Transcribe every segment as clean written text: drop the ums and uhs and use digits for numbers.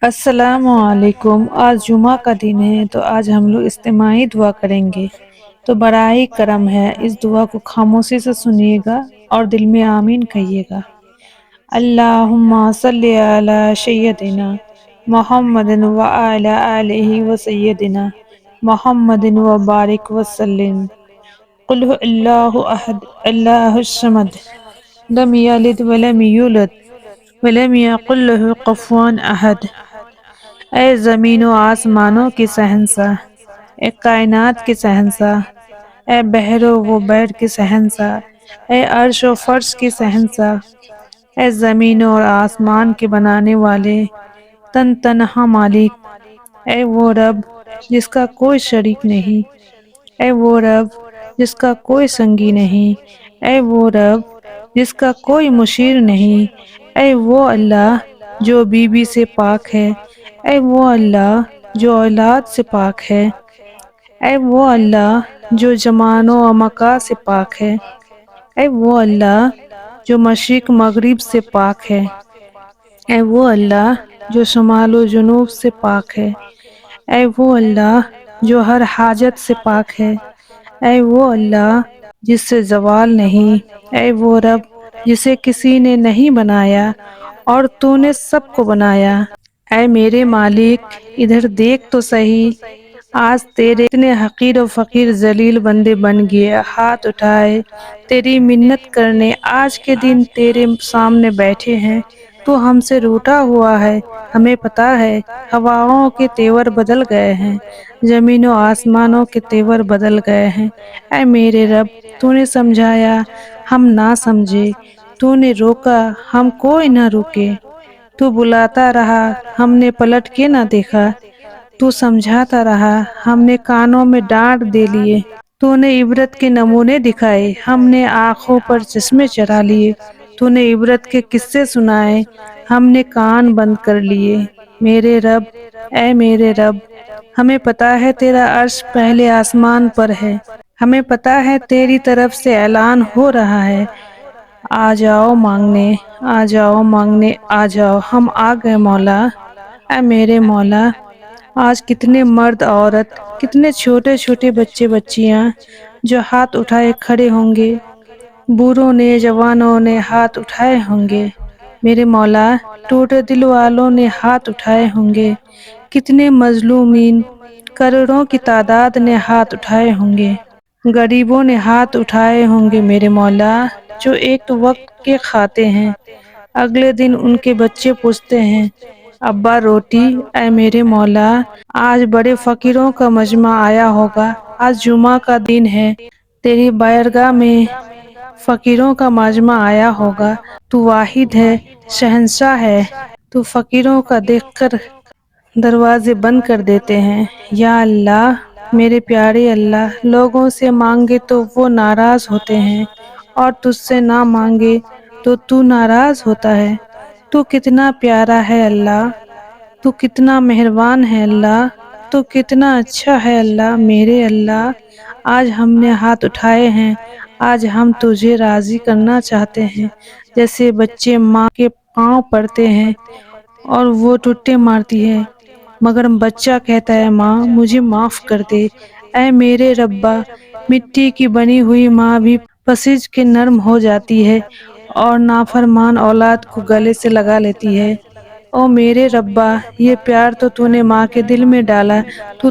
السلام علیکم۔ آج جمعہ کا دن ہے تو آج ہم لوگ اجتماعی دعا کریں گے۔ تو براہ کرم ہے اس دعا کو خاموشی سے سنیے گا اور دل میں آمین کہیے گا۔ اللہم صلی علی سیدنا محمد وعلی آلہ وسیدنا محمد وبارک وسلم۔ قل هو اللہ احد اللہ الصمد لم یلد ولم یولد ولم یکن لہ کفوا احد۔ اے زمین و آسمانوں کی شہنشاہ، اے کائنات کی شہنشاہ، اے بحر و بحر کی شہنشاہ، اے عرش و فرش کی شہنشاہ، اے زمین اور آسمان کے بنانے والے تنہا مالک، اے وہ رب جس کا کوئی شریک نہیں، اے وہ رب جس کا کوئی سنگی نہیں، اے وہ رب جس کا کوئی مشیر نہیں، اے وہ اللہ جو بیوی سے پاک ہے، اے وہ اللہ جو اولاد سے پاک ہے، اے وہ اللہ جو زمان و مکان سے پاک ہے، اے وہ اللہ جو مشرق مغرب سے پاک ہے، اے وہ اللہ جو شمال و جنوب سے پاک ہے، اے وہ اللہ جو ہر حاجت سے پاک ہے، اے وہ اللہ جس سے زوال نہیں، اے وہ رب جسے کسی نے نہیں بنایا اور تو نے سب کو بنایا۔ اے میرے مالک ادھر دیکھ تو صحیح، آج تیرے اتنے حقیر و فقیر ذلیل بندے بن گئے، ہاتھ اٹھائے تیری منت کرنے آج کے دن تیرے سامنے بیٹھے ہیں۔ تو ہم سے روٹھا ہوا ہے، ہمیں پتہ ہے ہواؤں کے تیور بدل گئے ہیں، زمین و آسمانوں کے تیور بدل گئے ہیں۔ اے میرے رب تو نے سمجھایا ہم نہ سمجھے، تو نے روکا ہم کوئی نہ روکے، تو بلاتا رہا ہم نے پلٹ کے نہ دیکھا، تو سمجھاتا رہا ہم نے کانوں میں ڈانٹ دے لیے، تو نے عبرت کے نمونے دکھائے ہم نے آنکھوں پر چشمے چڑھا لیے، تو نے عبرت کے قصے سنائے ہم نے کان بند کر لیے۔ میرے رب اے میرے رب ہمیں پتہ ہے تیرا عرش پہلے آسمان پر ہے، ہمیں پتہ ہے تیری طرف سے اعلان ہو رہا ہے آ جاؤ مانگنے، آ جاؤ مانگنے، آ جاؤ، ہم آ گئے مولا۔ اے میرے مولا آج کتنے مرد عورت، کتنے چھوٹے چھوٹے بچے بچیاں جو ہاتھ اٹھائے کھڑے ہوں گے، بوڑھوں نے جوانوں نے ہاتھ اٹھائے ہوں گے، میرے مولا ٹوٹے دل والوں نے ہاتھ اٹھائے ہوں گے، کتنے مظلومین کروڑوں کی تعداد نے ہاتھ اٹھائے ہوں گے، غریبوں نے ہاتھ اٹھائے ہوں گے، میرے مولا جو ایک وقت کے کھاتے ہیں، اگلے دن ان کے بچے پوچھتے ہیں ابا روٹی۔ اے میرے مولا آج بڑے فقیروں کا مجمع آیا ہوگا، آج جمعہ کا دن ہے، تیری بارگاہ میں فقیروں کا مجمع آیا ہوگا، تو واحد ہے، شہنشاہ ہے، تو فقیروں کا دیکھ کر دروازے بند کر دیتے ہیں۔ یا اللہ میرے پیارے اللہ، لوگوں سے مانگے تو وہ ناراض ہوتے ہیں اور تجھ سے نہ مانگے تو تو ناراض ہوتا ہے۔ تو کتنا پیارا ہے اللہ، تو کتنا مہربان ہے اللہ، تو کتنا اچھا ہے اللہ۔ میرے اللہ آج ہم نے ہاتھ اٹھائے ہیں، آج ہم تجھے راضی کرنا چاہتے ہیں، جیسے بچے ماں کے پاؤں پڑتے ہیں اور وہ ٹٹے مارتی ہے مگر بچہ کہتا ہے ماں مجھے معاف کر دے۔ اے میرے ربا مٹی کی بنی ہوئی ماں بھی پسیج کے نرم ہو جاتی ہے اور نافرمان اولاد کو گلے سے لگا لیتی ہے۔ او میرے ربا یہ پیار تو نے ماں کے دل میں ڈالا،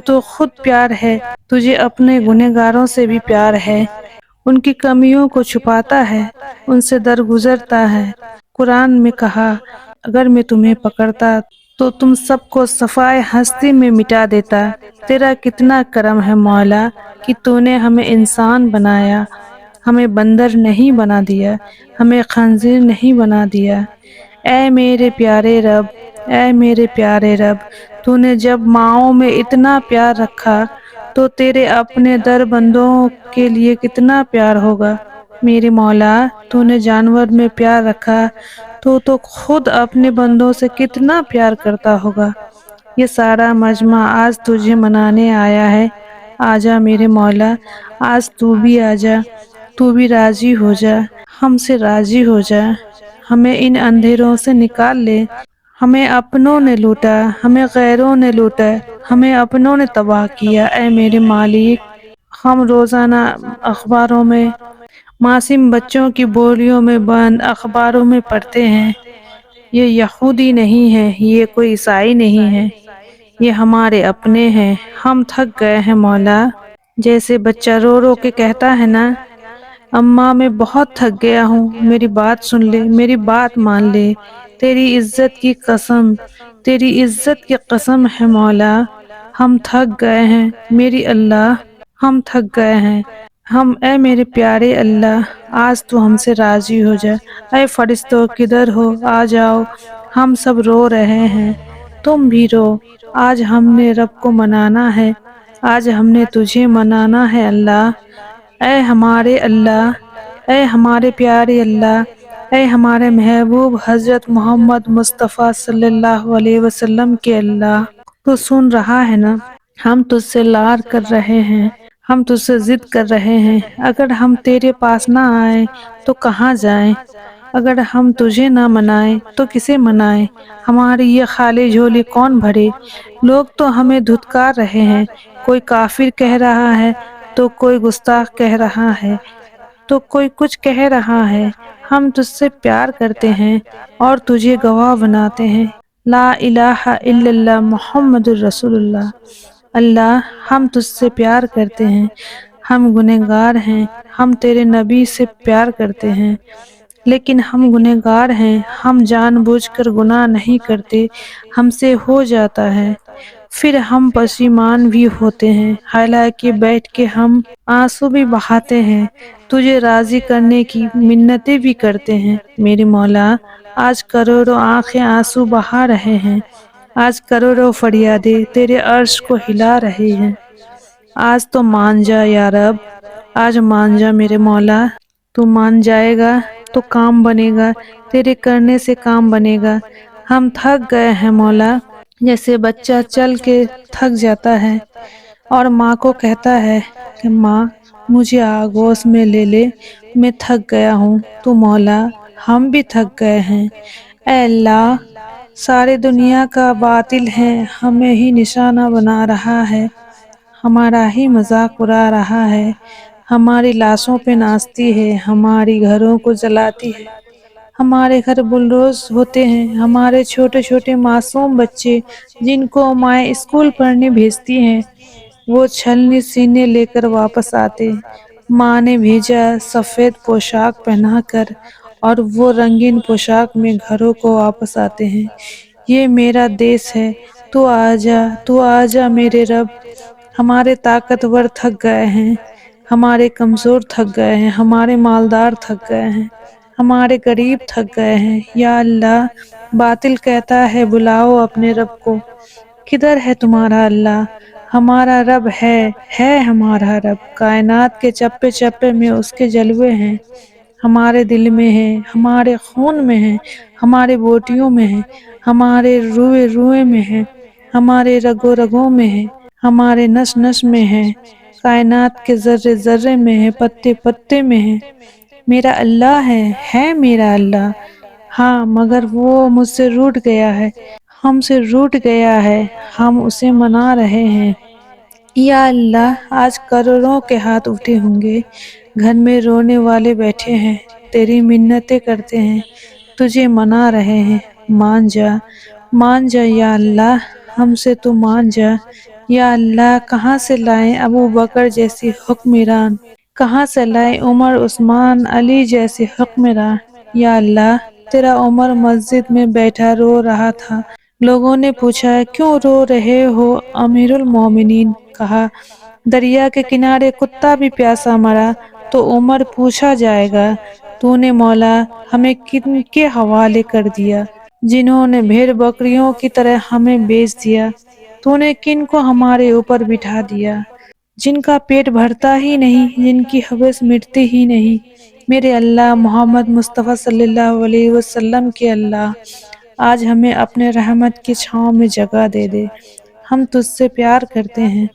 تو خود پیار ہے، تجھے اپنے گنہگاروں سے بھی پیار ہے، ان کی کمیوں کو چھپاتا ہے، ان سے درگزرتا ہے۔ قرآن میں کہا اگر میں تمہیں پکڑتا تو تم سب کو صفائے ہستی میں مٹا دیتا۔ تیرا کتنا کرم ہے مولا کہ تو نے ہمیں انسان بنایا، ہمیں بندر نہیں بنا دیا، ہمیں خنزیر نہیں بنا دیا۔ اے میرے پیارے رب، اے میرے پیارے رب تو نے جب ماؤں میں اتنا پیار رکھا تو تیرے اپنے در بندوں کے لیے کتنا پیار ہوگا۔ میرے مولا تو نے جانور میں پیار رکھا تو خود اپنے بندوں سے کتنا پیار کرتا ہوگا۔ یہ سارا مجمع آج تجھے منانے آیا ہے، آجا میرے مولا آج تو بھی آجا، تو بھی راضی ہو جا، ہم سے راضی ہو جا، ہمیں ان اندھیروں سے نکال لے، ہمیں اپنوں نے لوٹا، ہمیں غیروں نے لوٹا، ہمیں اپنوں نے تباہ کیا۔ اے میرے مالک، ہم روزانہ اخباروں میں معصوم بچوں کی بولیوں میں بند اخباروں میں پڑھتے ہیں، یہ یہودی نہیں ہے، یہ کوئی عیسائی نہیں ہے، یہ ہمارے اپنے ہیں۔ ہم تھک گئے ہیں مولا۔ جیسے بچہ رو رو کے کہتا ہے نا، اماں میں بہت تھک گیا ہوں، میری بات سن لے، میری بات مان لے، تیری عزت کی قسم، تیری عزت کی قسم ہے مولا، ہم تھک گئے ہیں میری اللہ، ہم تھک گئے ہیں۔ اے میرے پیارے اللہ، آج تو ہم سے راضی ہو جا۔ اے فرشتوں کدھر ہو، آ جاؤ، ہم سب رو رہے ہیں، تم بھی رو۔ آج ہم نے رب کو منانا ہے، آج ہم نے تجھے منانا ہے اللہ۔ اے ہمارے اللہ، اے ہمارے پیارے اللہ، اے ہمارے محبوب حضرت محمد مصطفیٰ صلی اللہ علیہ وسلم کے اللہ، تو سن رہا ہے نا؟ ہم تجھ سے لار کر رہے ہیں، ہم تجھ سے ضد کر رہے ہیں، اگر ہم تیرے پاس نہ آئیں تو کہاں جائیں؟ اگر ہم تجھے نہ منائیں تو کسے منائیں؟ ہماری یہ خالی جھولی کون بھرے؟ لوگ تو ہمیں دھتکار رہے ہیں، کوئی کافر کہہ رہا ہے تو کوئی گستاخ کہہ رہا ہے تو کوئی کچھ کہہ رہا ہے۔ ہم تجھ سے پیار کرتے ہیں اور تجھے گواہ بناتے ہیں، لا الہ الا اللہ محمد الرسول اللہ۔ اللہ، ہم تجھ سے پیار کرتے ہیں، ہم گنہگار ہیں، ہم تیرے نبی سے پیار کرتے ہیں، لیکن ہم گنہگار ہیں، ہم جان بوجھ کر گناہ نہیں کرتے، ہم سے ہو جاتا ہے، پھر ہم پشیمان بھی ہوتے ہیں، حالانکہ بیٹھ کے ہم آنسو بھی بہاتے ہیں، تجھے راضی کرنے کی منتیں بھی کرتے ہیں۔ میرے مولا، آج کروڑوں آنکھیں آنسو بہا رہے ہیں، آج کروڑوں فریادیں تیرے عرش کو ہلا رہی ہیں۔ آج تو مان جا یا رب، آج مان جا میرے مولا، تو مان جائے گا تو کام بنے گا، تیرے کرنے سے کام بنے گا۔ ہم تھک گئے ہیں مولا، جیسے بچہ چل کے تھک جاتا ہے اور ماں کو کہتا ہے کہ ماں مجھے آگوش میں لے لے، میں تھک گیا ہوں، تو مولا ہم بھی تھک گئے ہیں۔ اے اللہ، ساری دنیا کا باطل ہے ہمیں ہی نشانہ بنا رہا ہے، ہمارا ہی مذاق اڑا رہا ہے، ہماری لاشوں پہ ناچتی ہے، ہماری گھروں کو جلاتی ہے، ہمارے گھر بلڈوز ہوتے ہیں، ہمارے چھوٹے چھوٹے معصوم بچے جن کو مائیں اسکول پڑھنے بھیجتی ہیں، وہ چھلنی سینے لے کر واپس آتے، ماں نے بھیجا سفید پوشاک پہنا کر اور وہ رنگین پوشاک میں گھروں کو واپس آتے ہیں۔ یہ میرا دیس ہے، تو آجا، تو آجا میرے رب۔ ہمارے طاقتور تھک گئے ہیں، ہمارے کمزور تھک گئے ہیں، ہمارے مالدار تھک گئے ہیں، ہمارے غریب تھک گئے ہیں۔ یا اللہ، باطل کہتا ہے بلاؤ اپنے رب کو، کدھر ہے تمہارا اللہ؟ ہمارا رب ہے ہمارا رب، کائنات کے چپے چپے میں اس کے جلوے ہیں، ہمارے دل میں ہے، ہمارے خون میں ہے، ہمارے بوٹیوں میں ہے، ہمارے روئے روئے میں ہے، ہمارے رگوں رگوں میں ہے، ہمارے نس نس میں ہے، کائنات کے ذرے ذرے میں ہے، پتے پتے میں ہے۔ میرا اللہ ہے میرا اللہ، ہاں مگر وہ مجھ سے روٹھ گیا ہے، ہم سے روٹھ گیا ہے، ہم اسے منا رہے ہیں۔ یا اللہ، آج کروڑوں کے ہاتھ اٹھے ہوں گے، گھر میں رونے والے بیٹھے ہیں، تیری منتیں کرتے ہیں، تجھے منا رہے ہیں، مان جا، مان جا یا اللہ، ہم سے تو مان جا۔ یا اللہ، کہاں سے لائیں ابو بکر جیسی حکمران، کہاں سے لائیں عمر عثمان علی جیسی حکمران۔ یا اللہ، تیرا عمر مسجد میں بیٹھا رو رہا تھا، لوگوں نے پوچھا کیوں رو رہے ہو امیر المومنین؟ کہا دریا کے کنارے کتا بھی پیاسا مرا تو عمر پوچھا جائے گا، تو نے مولا ہمیں کن کے حوالے کر دیا، جنہوں نے بھیڑ بکریوں کی طرح ہمیں بیچ دیا، تو نے کن کو ہمارے اوپر بٹھا دیا، جن کا پیٹ بھرتا ہی نہیں، جن کی حوث مٹتی ہی نہیں۔ میرے اللہ، محمد مصطفیٰ صلی اللہ علیہ وسلم کے اللہ، آج ہمیں اپنے رحمت کی چھاؤں میں جگہ دے دے۔ ہم تجھ سے پیار کرتے ہیں،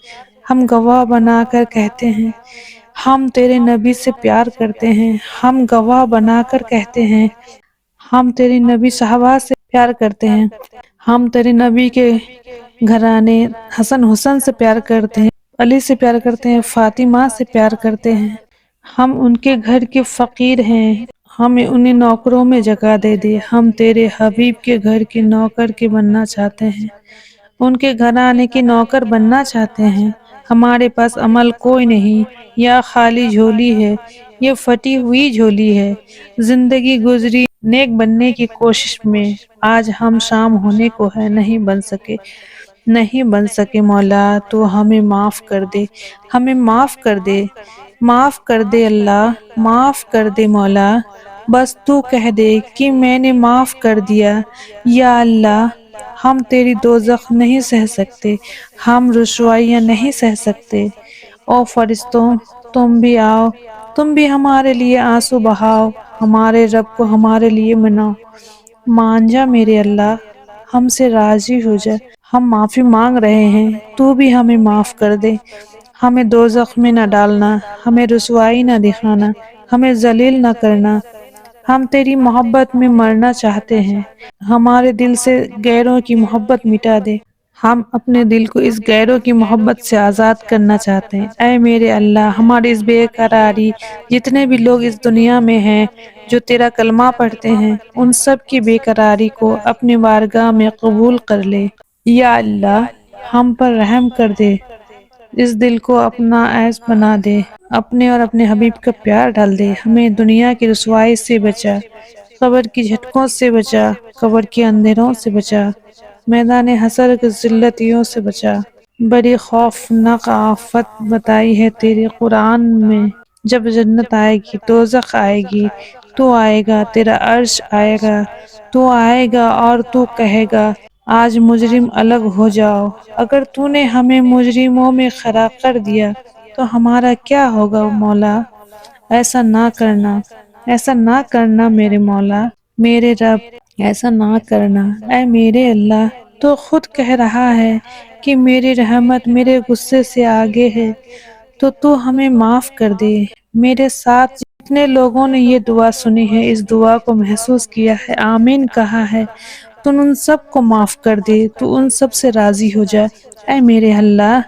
ہم گواہ بنا کر کہتے ہیں، ہم تیرے نبی سے پیار کرتے ہیں، ہم گواہ بنا کر کہتے ہیں، ہم تیرے نبی صحابہ سے پیار کرتے ہیں۔ ہم تیرے نبی کے گھرانے حسن حسن سے پیار کرتے ہیں، علی سے پیار کرتے ہیں، فاطمہ سے پیار کرتے ہیں۔ ہم ان کے گھر کے فقیر ہیں، ہمیں انہیں نوکروں میں جگہ دے دے۔ ہم تیرے حبیب کے گھر کے نوکر کے بننا چاہتے ہیں، ان کے گھرانے کے نوکر بننا چاہتے ہیں۔ ہمارے پاس عمل کوئی نہیں، یا خالی جھولی ہے، یہ پھٹی ہوئی جھولی ہے۔ زندگی گزری نیک بننے کی کوشش میں، آج ہم شام ہونے کو ہے، نہیں بن سکے، نہیں بن سکے۔ مولا تو ہمیں معاف کر دے، ہمیں معاف کر دے، معاف کر دے اللہ، معاف کر دے مولا۔ بس تو کہہ دے کہ میں نے معاف کر دیا۔ یا اللہ ہم تیری دوزخ نہیں سہ سکتے، ہم رسوائیاں نہیں سہ سکتے۔ او فرشتوں تم بھی آؤ، تم بھی ہمارے لیے آنسو بہاؤ، ہمارے رب کو ہمارے لیے مناؤ۔ مان جا میرے اللہ، ہم سے راضی ہو جا، ہم معافی مانگ رہے ہیں، تو بھی ہمیں معاف کر دے۔ ہمیں دوزخ میں نہ ڈالنا، ہمیں رسوائی نہ دکھانا، ہمیں ذلیل نہ کرنا۔ ہم تیری محبت میں مرنا چاہتے ہیں، ہمارے دل سے غیروں کی محبت مٹا دے۔ ہم اپنے دل کو اس غیروں کی محبت سے آزاد کرنا چاہتے ہیں۔ اے میرے اللہ ہماری اس بے قراری، جتنے بھی لوگ اس دنیا میں ہیں جو تیرا کلمہ پڑھتے ہیں، ان سب کی بے قراری کو اپنے بارگاہ میں قبول کر لے۔ یا اللہ ہم پر رحم کر دے، اس دل کو اپنا عیش بنا دے، اپنے اور اپنے حبیب کا پیار ڈال دے۔ ہمیں دنیا کی رسوائی سے بچا، قبر کی جھٹکوں سے بچا، قبر کے اندھیروں سے بچا، میدان حشر کی ذلتیوں سے بچا۔ بڑی خوفناک آفت بتائی ہے تیرے قرآن میں، جب جنت آئے گی، دوزخ آئے گی، تو آئے گا، تیرا عرش آئے گا، تو آئے گا اور تو کہے گا آج مجرم الگ ہو جاؤ۔ اگر تو نے ہمیں مجرموں میں کھڑا کر دیا تو ہمارا کیا ہوگا مولا؟ ایسا نہ کرنا، ایسا نہ کرنا میرے مولا، میرے رب، ایسا نہ کرنا۔ اے میرے اللہ تو خود کہہ رہا ہے کہ میری رحمت میرے غصے سے آگے ہے، تو ہمیں معاف کر دے۔ میرے ساتھ جتنے لوگوں نے یہ دعا سنی ہے، اس دعا کو محسوس کیا ہے، آمین کہا ہے، تو ان سب کو معاف کر دے، تو ان سب سے راضی ہو جائے۔ اے میرے اللہ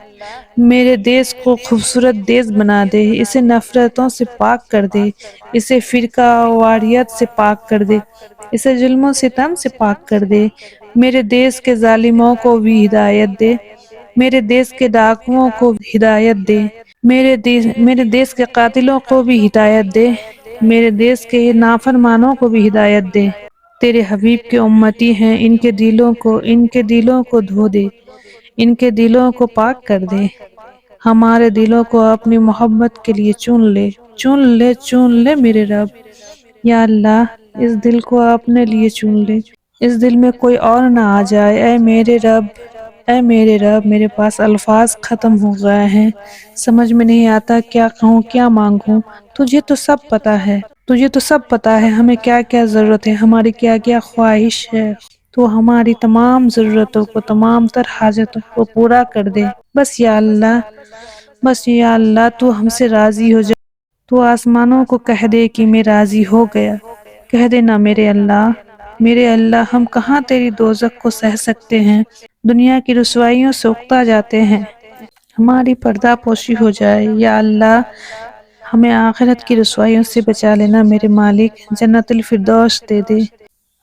میرے دیس کو خوبصورت دیس بنا دے، اسے نفرتوں سے پاک کر دے، اسے فرقہ واریت سے پاک کر دے، اسے ظلم و ستم سے پاک کر دے۔ میرے دیس کے ظالموں کو بھی ہدایت دے، میرے دیس کے ڈاکوؤں کو ہدایت دے، میرے دیس کے قاتلوں کو بھی ہدایت دے، میرے دیس کے نافرمانوں کو بھی ہدایت دے۔ تیرے حبیب کے امتی ہیں، ان کے دلوں کو دھو دے، ان کے دلوں کو پاک کر دے۔ ہمارے دلوں کو اپنی محبت کے لیے چن لے، چن لے، چن لے میرے رب۔ یا اللہ اس دل کو اپنے لیے چن لے، اس دل میں کوئی اور نہ آ جائے۔ اے میرے رب، اے میرے رب، میرے پاس الفاظ ختم ہو گئے ہیں، سمجھ میں نہیں آتا کیا کہوں، کیا مانگوں۔ تجھے تو سب پتا ہے، تجھے تو سب پتا ہے ہمیں کیا کیا ضرورت ہے، ہماری کیا کیا خواہش ہے۔ تو ہماری تمام ضرورتوں کو، تمام تر حاجتوں کو پورا کر دے۔ بس یا اللہ، بس یا اللہ تو ہم سے راضی ہو جا، تو آسمانوں کو کہہ دے کہ میں راضی ہو گیا۔ کہہ دینا میرے اللہ، میرے اللہ ہم کہاں تیری دوزخ کو سہ سکتے ہیں، دنیا کی رسوائیوں سے اکتا جاتے ہیں، ہماری پردہ پوشی ہو جائے۔ یا اللہ ہمیں آخرت کی رسوائیوں سے بچا لینا میرے مالک، جنت الفردوس دے دے،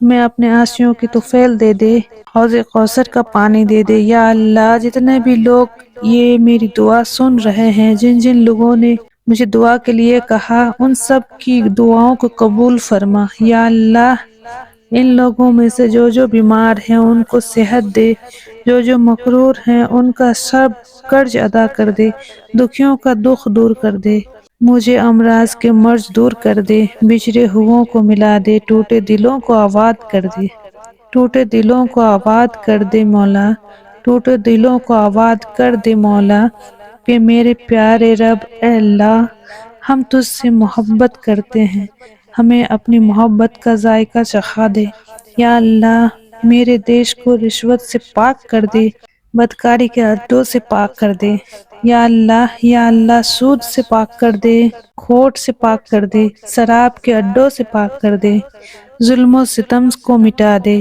ہمیں اپنے آنسوؤں کی طفیل دے دے، حوض کوثر کا پانی دے دے۔ یا اللہ جتنے بھی لوگ یہ میری دعا سن رہے ہیں، جن جن لوگوں نے مجھے دعا کے لیے کہا، ان سب کی دعاؤں کو قبول فرما۔ یا اللہ ان لوگوں میں سے جو جو بیمار ہیں ان کو صحت دے، جو جو مقرور ہیں ان کا سب قرض ادا کر دے، دکھیوں کا دکھ دور کر دے، مجھے امراض کے مرض دور کر دے، بچھڑے ہوئوں کو ملا دے، ٹوٹے دلوں کو آباد کر دے، ٹوٹے دلوں کو آباد کر دے مولا، ٹوٹے دلوں کو آباد کر دے مولا۔ کہ میرے پیارے رب، اے اللہ ہم تجھ سے محبت کرتے ہیں، ہمیں اپنی محبت کا ذائقہ چکھا دے۔ یا اللہ میرے دیش کو رشوت سے پاک کر دے، بدکاری کے اڈوں سے پاک کر دے۔ یا اللہ، یا اللہ سود سے پاک کر دے، کھوٹ سے پاک کر دے، شراب کے اڈوں سے پاک کر دے، ظلم و ستم کو مٹا دے،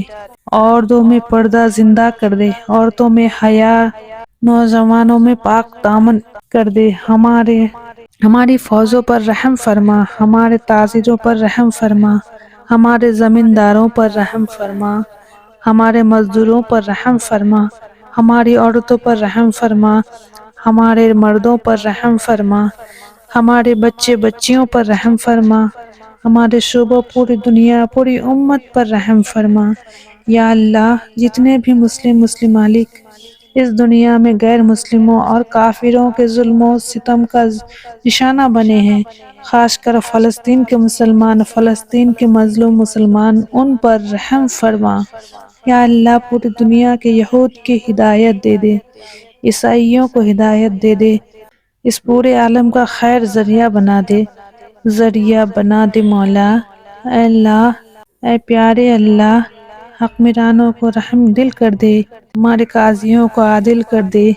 عورتوں میں پردہ زندہ کر دے، عورتوں میں حیا، نوجوانوں میں پاک دامن کر دے۔ ہماری فوجوں پر رحم فرما، ہمارے تاجروں پر رحم فرما، ہمارے زمینداروں پر رحم فرما، ہمارے مزدوروں پر رحم فرما، ہماری عورتوں پر رحم فرما، ہمارے مردوں پر رحم فرما، ہمارے بچے بچیوں پر رحم فرما، ہمارے شعبوں پوری دنیا پوری امت پر رحم فرما۔ یا اللہ، جتنے بھی مسلم مالک اس دنیا میں غیر مسلموں اور کافروں کے ظلم و ستم کا نشانہ بنے ہیں، خاص کر فلسطین کے مسلمان، فلسطین کے مظلوم مسلمان، ان پر رحم فرما۔ یا اللہ، پوری دنیا کے یہود کی ہدایت دے دے، عیسائیوں کو ہدایت دے دے، اس پورے عالم کا خیر ذریعہ بنا دے مولا۔ اے اللہ، اے پیارے اللہ، حکمرانوں کو رحم دل کر دے، ہمارے قاضیوں کو عادل کر دے۔